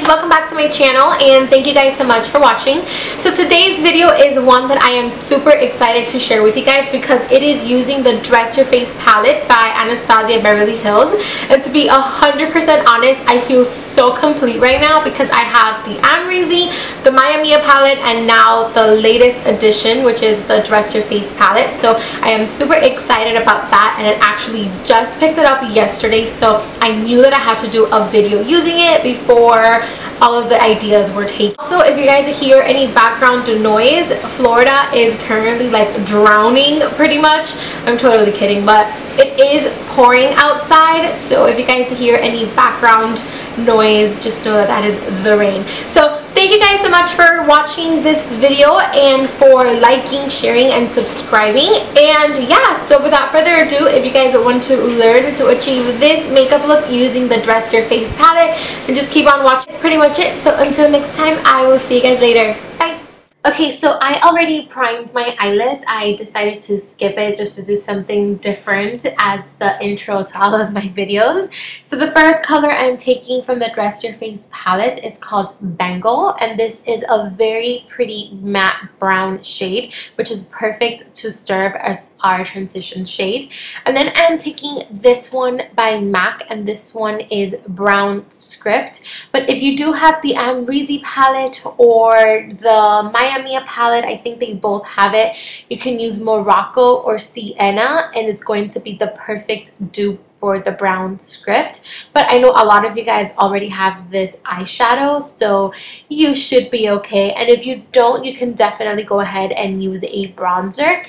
welcome back to my channel, and thank you guys so much for watching. So today's video is one that I am super excited to share with you guys because it is using the Dress Your Face palette by Anastasia Beverly Hills. And to be 100% honest, I feel so complete right now because I have the Amrezy, the Maya Mia palette, and now the latest addition, which is the Dress Your Face palette. So I am super excited about that, and I actually just picked it up yesterday, so I knew that I had to do a video using it before all of the ideas were taken. Also, if you guys hear any background noise, Florida is currently like drowning pretty much. I'm totally kidding, but it is pouring outside, so if you guys hear any background noise, just know that that is the rain. So thank you guys so much for watching this video and for liking, sharing, and subscribing. And yeah, so without further ado, if you guys want to learn to achieve this makeup look using the Dress Your Face palette, then just keep on watching. That's pretty much it. So until next time, I will see you guys later. Bye. Okay, so I already primed my eyelids. I decided to skip it just to do something different as the intro to all of my videos. So the first color I'm taking from the Dress Your Face palette is called Bangle, and this is a very pretty matte brown shade, which is perfect to serve as our transition shade. And then I'm taking this one by MAC, and this one is Brown Script. But if you do have the Amrezy palette or the Maya Mia palette, I think they both have it, you can use Morocco or Sienna, and it's going to be the perfect dupe for the Brown Script. But I know a lot of you guys already have this eyeshadow, so you should be okay. And if you don't, you can definitely go ahead and use a bronzer.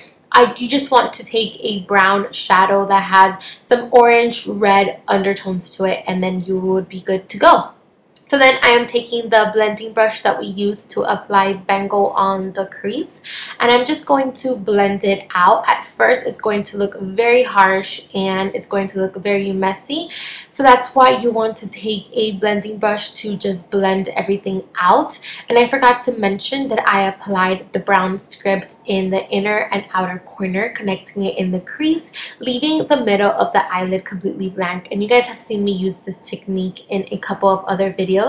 You just want to take a brown shadow that has some orange red undertones to it, and then you would be good to go. So then I am taking the blending brush that we use to apply Bangle on the crease, and I'm just going to blend it out. At first it's going to look very harsh and it's going to look very messy, so that's why you want to take a blending brush to just blend everything out. And I forgot to mention that I applied the Brown Script in the inner and outer corner, connecting it in the crease, leaving the middle of the eyelid completely blank. And you guys have seen me use this technique in a couple of other videos.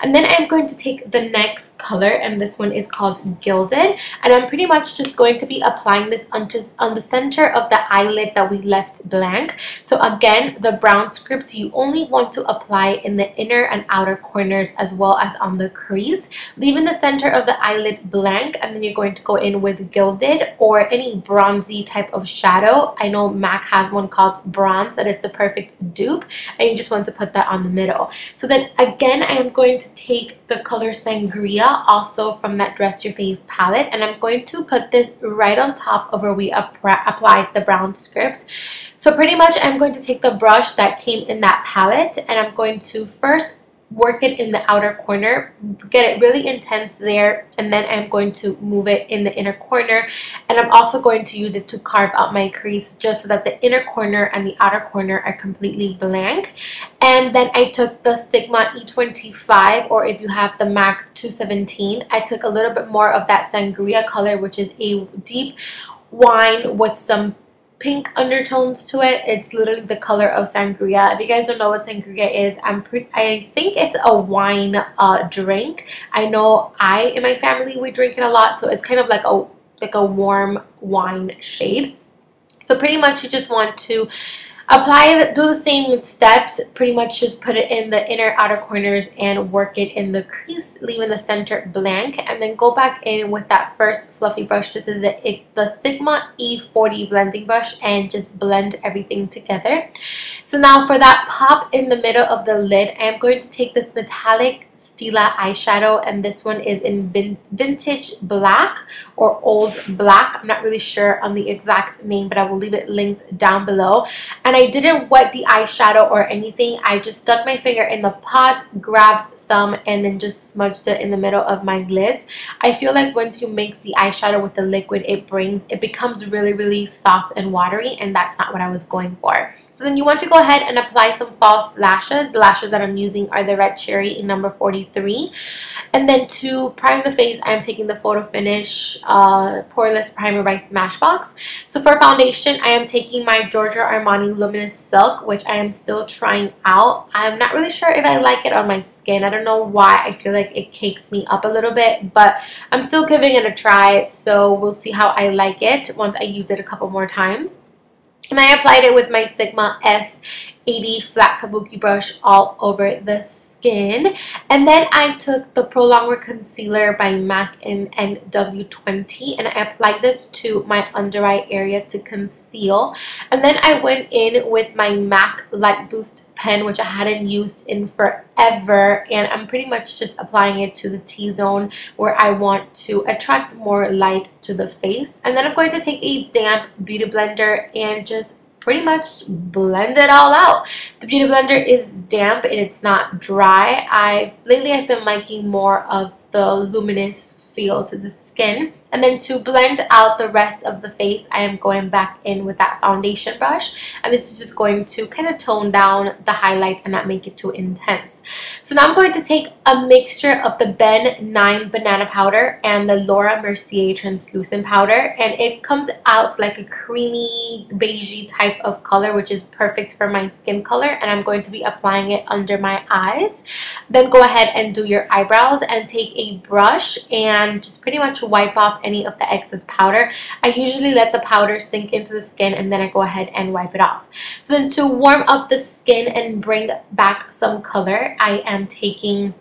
And then I'm going to take the next color, and this one is called Gilded, and I'm pretty much just going to be applying this on the center of the eyelid that we left blank. So again, the Brown Script you only want to apply in the inner and outer corners as well as on the crease, leaving the center of the eyelid blank, and then you're going to go in with Gilded or any bronzy type of shadow. I know MAC has one called Bronze that is the perfect dupe, and you just want to put that on the middle. So then again, I am going to take the color Sangria, also from that Dress Your Face palette, and I'm going to put this right on top of where we applied the Brown Script. So pretty much I'm going to take the brush that came in that palette, and I'm going to first work it in the outer corner, get it really intense there, and then I'm going to move it in the inner corner. And I'm also going to use it to carve out my crease just so that the inner corner and the outer corner are completely blank. And then I took the Sigma E25, or if you have the MAC 217, I took a little bit more of that Sangria color, which is a deep wine with some pink undertones to it. It's literally the color of sangria. If you guys don't know what sangria is, I think it's a wine drink. I know in my family we drink it a lot, so it's kind of like a warm wine shade. So pretty much you just want to apply it, do the same steps, pretty much just put it in the inner outer corners and work it in the crease, leaving the center blank, and then go back in with that first fluffy brush. This is the Sigma E40 blending brush, and just blend everything together. So now for that pop in the middle of the lid, I am going to take this metallic Stila eyeshadow, and this one is in Vintage Black or Old Black. I'm not really sure on the exact name, but I will leave it linked down below. And I didn't wet the eyeshadow or anything. I just stuck my finger in the pot, grabbed some, and then just smudged it in the middle of my lids. I feel like once you mix the eyeshadow with the liquid, it becomes really, really soft and watery, and that's not what I was going for. So then you want to go ahead and apply some false lashes. The lashes that I'm using are the Red Cherry in number 43. And then to prime the face, I'm taking the Photo Finish Poreless Primer by Smashbox. So for foundation, I am taking my Giorgio Armani Luminous Silk, which I am still trying out. I'm not really sure if I like it on my skin. I don't know why. I feel like it cakes me up a little bit, but I'm still giving it a try. So we'll see how I like it once I use it a couple more times. And I applied it with my Sigma F80 flat kabuki brush all over the skin. And then I took the Pro Longwear Concealer by MAC in NW20 and I applied this to my under eye area to conceal. And then I went in with my MAC Light Boost pen, which I hadn't used in forever, and I'm pretty much just applying it to the T-zone where I want to attract more light to the face. And then I'm going to take a damp beauty blender and just pretty much blend it all out. The beauty blender is damp and it's not dry. Lately I've been liking more of the luminous feel to the skin. And then to blend out the rest of the face, I am going back in with that foundation brush, and this is just going to kind of tone down the highlight and not make it too intense. So now I'm going to take a mixture of the Ben 9 banana powder and the Laura Mercier translucent powder, and it comes out like a creamy beigey type of color, which is perfect for my skin color, and I'm going to be applying it under my eyes. Then go ahead and do your eyebrows and take a brush and just pretty much wipe off any of the excess powder. I usually let the powder sink into the skin and then I go ahead and wipe it off. So then to warm up the skin and bring back some color, I am taking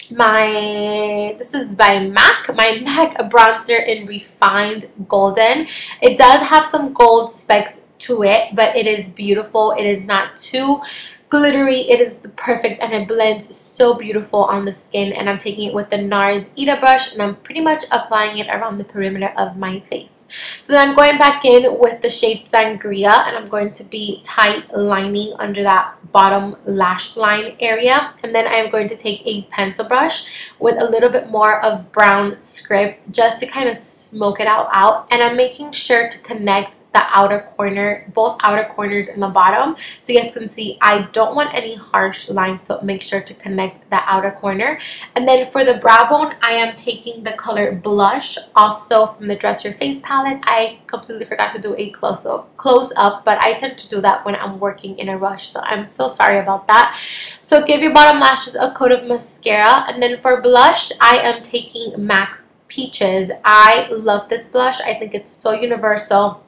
this is by MAC, my MAC bronzer in Refined Golden. It does have some gold specks to it, but it is beautiful. It is not too glittery. It is the perfect and it blends so beautiful on the skin. And I'm taking it with the NARS Ita brush and I'm pretty much applying it around the perimeter of my face. So then I'm going back in with the shade Sangria and I'm going to be tight lining under that bottom lash line area. And then I'm going to take a pencil brush with a little bit more of brown script just to kind of smoke it out. And I'm making sure to connect the outer corner, both outer corners and the bottom. So you guys can see I don't want any harsh lines, so make sure to connect the outer corner. And then for the brow bone, I am taking the color Blush, also from the Dress Your Face palette. I completely forgot to do a close-up, but I tend to do that when I'm working in a rush, so I'm so sorry about that. So give your bottom lashes a coat of mascara. And then for blush, I am taking MAC's Peaches. I love this blush. I think it's so universal.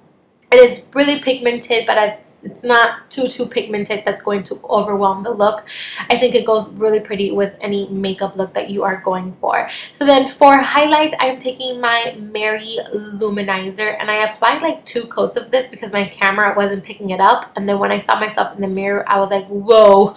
It is really pigmented, but it's not too pigmented that's going to overwhelm the look. I think it goes really pretty with any makeup look that you are going for. So then for highlights, I'm taking my Mary Luminizer and I applied like 2 coats of this because my camera wasn't picking it up. And then when I saw myself in the mirror, I was like, whoa,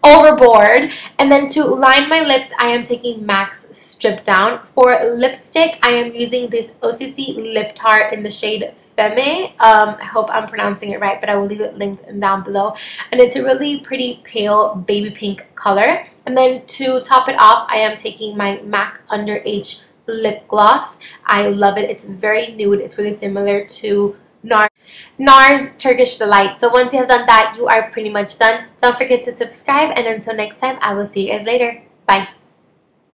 overboard. And then to line my lips, I am taking MAC's Strip Down. For lipstick, I am using this OCC Lip Tart in the shade Femme. I hope I'm pronouncing it right, but I will leave it linked down below. And it's a really pretty pale baby pink color. And then to top it off, I am taking my MAC Under H lip gloss. I love it. It's very nude. It's really similar to NARS Turkish Delight. So once you have done that, you are pretty much done. Don't forget to subscribe, and until next time, I will see you guys later. Bye.